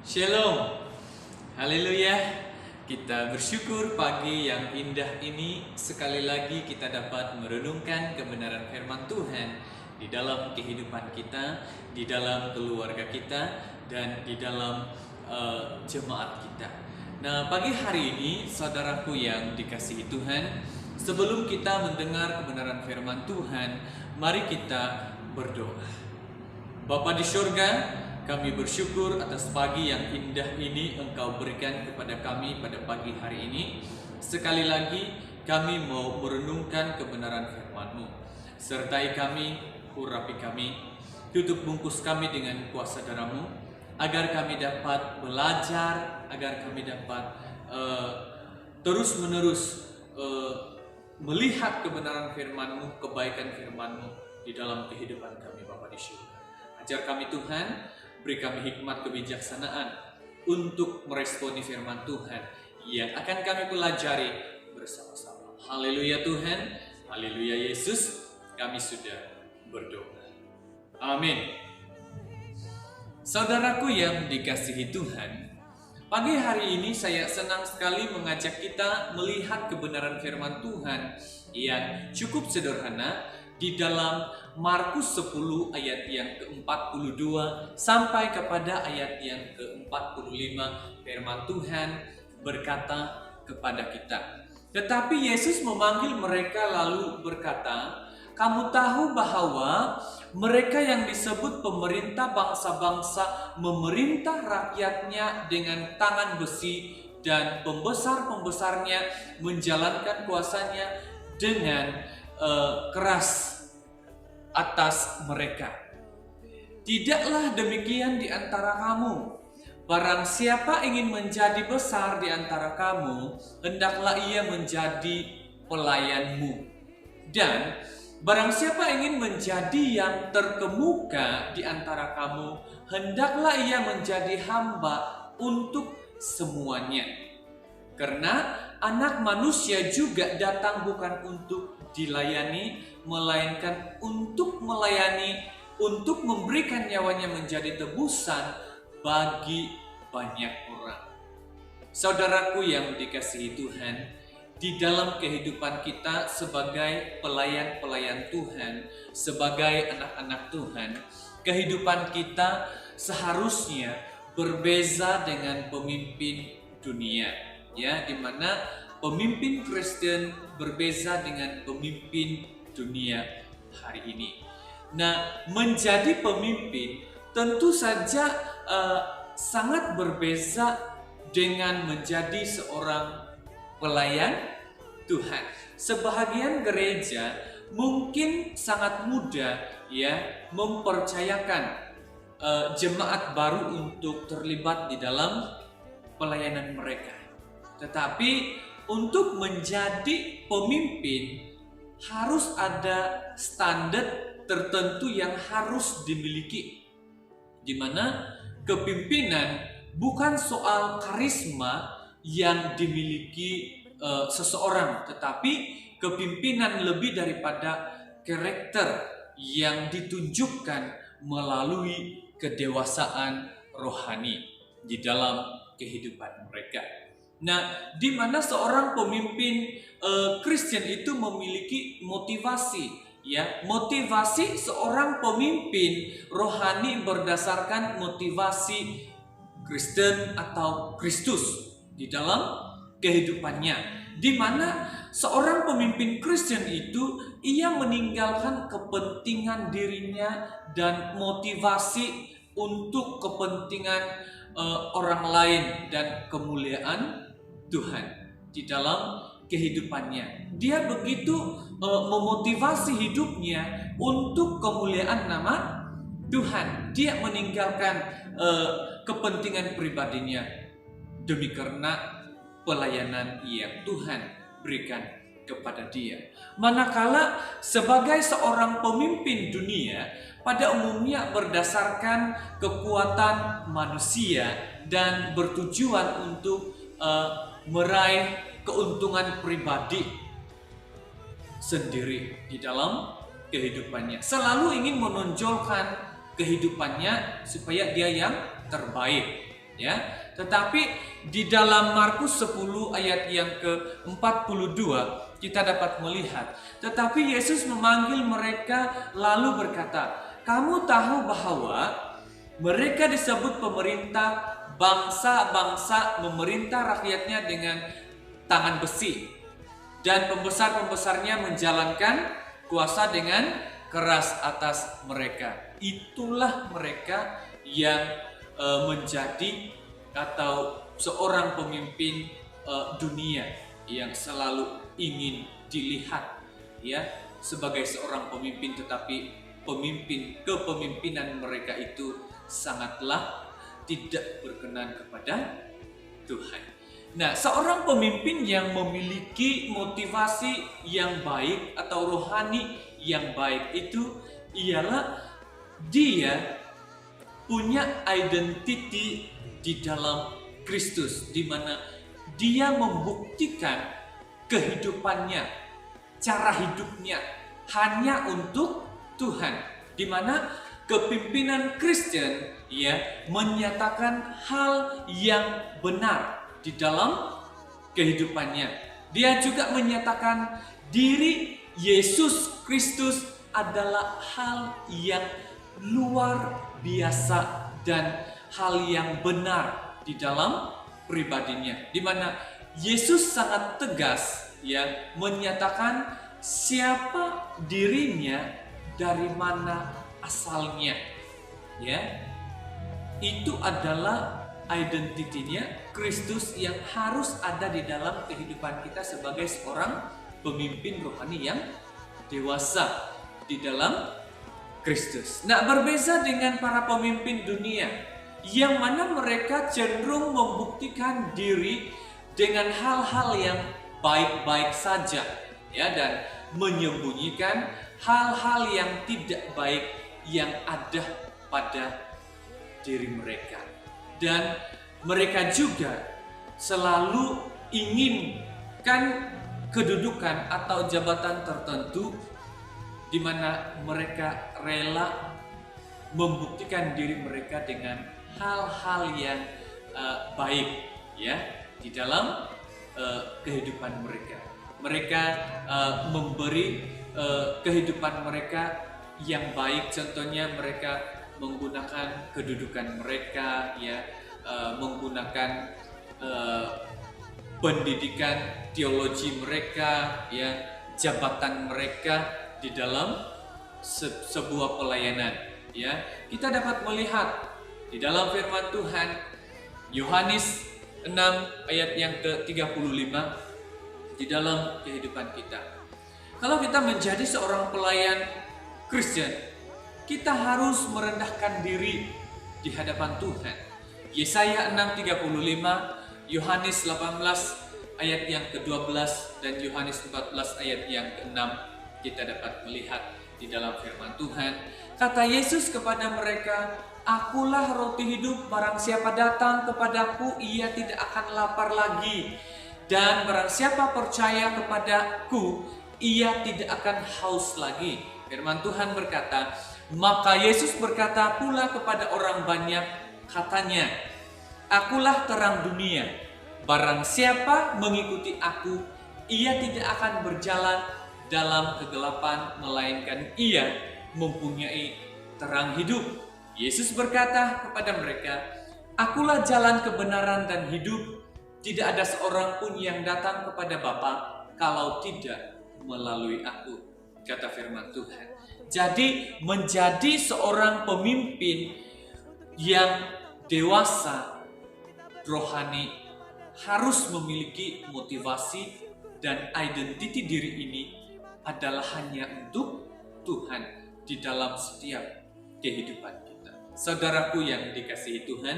Shalom, haleluya. Kita bersyukur pagi yang indah ini sekali lagi kita dapat merenungkan kebenaran firman Tuhan di dalam kehidupan kita, di dalam keluarga kita, dan di dalam jemaat kita. Nah, pagi hari ini saudaraku yang dikasihi Tuhan, sebelum kita mendengar kebenaran firman Tuhan, mari kita berdoa. Bapa di surga, kami bersyukur atas pagi yang indah ini Engkau berikan kepada kami pada pagi hari ini. Sekali lagi kami mau merenungkan kebenaran firman-Mu. Sertai kami, urapi kami, tutup bungkus kami dengan kuasa darah-Mu, agar kami dapat belajar, agar kami dapat terus-menerus melihat kebenaran firman-Mu, kebaikan firman-Mu di dalam kehidupan kami, Bapa di surga. Ajar kami Tuhan, beri kami hikmat kebijaksanaan untuk meresponi firman Tuhan yang akan kami pelajari bersama-sama. Haleluya Tuhan, haleluya Yesus, kami sudah berdoa. Amin. Saudaraku yang dikasihi Tuhan, pagi hari ini saya senang sekali mengajak kita melihat kebenaran firman Tuhan yang cukup sederhana di dalam Markus 10 ayat yang ke-42 sampai kepada ayat yang ke-45. Firman Tuhan berkata kepada kita, tetapi Yesus memanggil mereka lalu berkata, kamu tahu bahwa mereka yang disebut pemerintah bangsa-bangsa memerintah rakyatnya dengan tangan besi, dan pembesar-pembesarnya menjalankan kuasanya dengan keras atas mereka. Tidaklah demikian di antara kamu. Barang siapa ingin menjadi besar di antara kamu, hendaklah ia menjadi pelayanmu. Dan barang siapa ingin menjadi yang terkemuka di antara kamu, hendaklah ia menjadi hamba untuk semuanya. Karena Anak Manusia juga datang bukan untuk dilayani, melainkan untuk melayani, untuk memberikan nyawanya menjadi tebusan bagi banyak orang. Saudaraku yang dikasihi Tuhan, di dalam kehidupan kita sebagai pelayan-pelayan Tuhan, sebagai anak-anak Tuhan, kehidupan kita seharusnya berbeza dengan pemimpin dunia, ya, di mana pemimpin Kristen berbeza dengan pemimpin dunia hari ini. Nah, menjadi pemimpin tentu saja sangat berbeza dengan menjadi seorang pelayan Tuhan. Sebahagian gereja mungkin sangat mudah ya mempercayakan jemaat baru untuk terlibat di dalam pelayanan mereka. Tetapi untuk menjadi pemimpin harus ada standar tertentu yang harus dimiliki, di mana kepimpinan bukan soal karisma yang dimiliki seseorang, tetapi kepimpinan lebih daripada karakter yang ditunjukkan melalui kedewasaan rohani di dalam kehidupan mereka. Nah, di mana seorang pemimpin Kristen itu memiliki motivasi, ya, motivasi seorang pemimpin rohani berdasarkan motivasi Kristen atau Kristus di dalam kehidupannya, di mana seorang pemimpin Kristen itu ia meninggalkan kepentingan dirinya dan motivasi untuk kepentingan orang lain dan kemuliaan Tuhan di dalam kehidupannya. Dia begitu memotivasi hidupnya untuk kemuliaan nama Tuhan. Dia meninggalkan kepentingan pribadinya demi karena pelayanan yang Tuhan berikan kepada dia. Manakala sebagai seorang pemimpin dunia pada umumnya berdasarkan kekuatan manusia dan bertujuan untuk meraih keuntungan pribadi sendiri di dalam kehidupannya. Selalu ingin menonjolkan kehidupannya supaya dia yang terbaik. ya. Tetapi di dalam Markus 10 ayat yang ke-42 kita dapat melihat, tetapi Yesus memanggil mereka lalu berkata, "Kamu tahu bahwa mereka disebut pemerintah bangsa-bangsa, memerintah rakyatnya dengan tangan besi, dan pembesar-pembesarnya menjalankan kuasa dengan keras atas mereka." Itulah mereka yang menjadi atau seorang pemimpin dunia yang selalu ingin dilihat ya sebagai seorang pemimpin, tetapi kepemimpinan mereka itu sangatlah tidak berkenan kepada Tuhan. Nah, seorang pemimpin yang memiliki motivasi yang baik atau rohani yang baik itu ialah dia punya identity di dalam Kristus, di mana dia membuktikan kehidupannya, cara hidupnya hanya untuk Tuhan, di mana kepimpinan Kristen ya menyatakan hal yang benar di dalam kehidupannya. Dia juga menyatakan diri Yesus Kristus adalah hal yang luar biasa dan hal yang benar di dalam pribadinya, di mana Yesus sangat tegas ya menyatakan siapa dirinya, dari mana asalnya. Ya. Itu adalah identitinya Kristus yang harus ada di dalam kehidupan kita sebagai seorang pemimpin rohani yang dewasa di dalam Kristus. Nah, berbeda dengan para pemimpin dunia yang mana mereka cenderung membuktikan diri dengan hal-hal yang baik-baik saja ya, dan menyembunyikan hal-hal yang tidak baik yang ada pada diri mereka. Dan mereka juga selalu inginkan kedudukan atau jabatan tertentu di mana mereka rela membuktikan diri mereka dengan hal-hal yang baik ya di dalam kehidupan mereka. Mereka memberi kehidupan mereka yang baik, contohnya mereka menggunakan kedudukan mereka ya, menggunakan pendidikan teologi mereka ya, jabatan mereka di dalam sebuah pelayanan ya. Kita dapat melihat di dalam firman Tuhan Yohanes 6 ayat yang ke-35 di dalam kehidupan kita. Kalau kita menjadi seorang pelayan Kristen, kita harus merendahkan diri di hadapan Tuhan. Yesaya 6:35, Yohanes 18 ayat yang ke-12 dan Yohanes 14 ayat yang ke-6 kita dapat melihat di dalam firman Tuhan. Kata Yesus kepada mereka, "Akulah roti hidup, barang siapa datang kepadaku ia tidak akan lapar lagi, dan barang siapa percaya kepadaku ia tidak akan haus lagi." Firman Tuhan berkata, maka Yesus berkata pula kepada orang banyak, katanya, "Akulah terang dunia, barang siapa mengikuti aku ia tidak akan berjalan dalam kegelapan, melainkan ia mempunyai terang hidup." Yesus berkata kepada mereka, "Akulah jalan kebenaran dan hidup. Tidak ada seorang pun yang datang kepada Bapa kalau tidak melalui aku," kata firman Tuhan. Jadi menjadi seorang pemimpin yang dewasa rohani harus memiliki motivasi dan identiti diri ini adalah hanya untuk Tuhan di dalam setiap kehidupan kita. Saudaraku yang dikasihi Tuhan,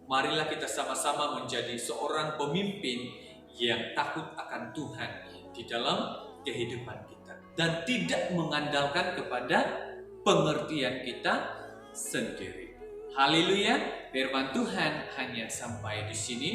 marilah kita sama-sama menjadi seorang pemimpin yang takut akan Tuhan di dalam kehidupan kita dan tidak mengandalkan kepada pengertian kita sendiri. Haleluya, firman Tuhan hanya sampai di sini.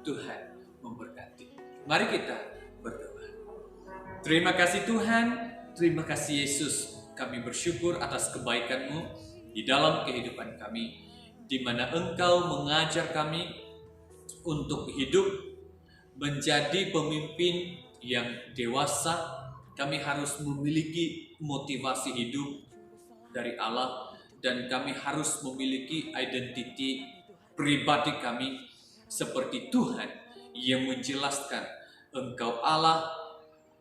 Tuhan memberkati. Mari kita berdoa. Terima kasih Tuhan, terima kasih Yesus. Kami bersyukur atas kebaikan-Mu di dalam kehidupan kami. di mana Engkau mengajar kami untuk hidup menjadi pemimpin yang dewasa. Kami harus memiliki motivasi hidup dari Allah, dan kami harus memiliki identiti pribadi kami seperti Tuhan yang menjelaskan Engkau Allah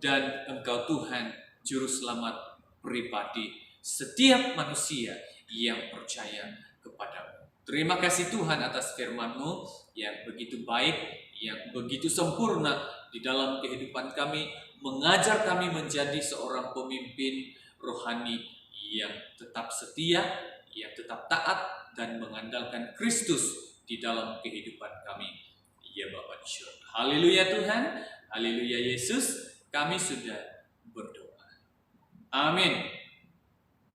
dan Engkau Tuhan Juru Selamat pribadi setiap manusia yang percaya kepadamu. Terima kasih Tuhan atas firman-Mu yang begitu baik, yang begitu sempurna di dalam kehidupan kami, mengajar kami menjadi seorang pemimpin rohani yang tetap setia, yang tetap taat, dan mengandalkan Kristus di dalam kehidupan kami. Ya Bapa di surga. Haleluya Tuhan, haleluya Yesus, kami sudah berdoa. Amin.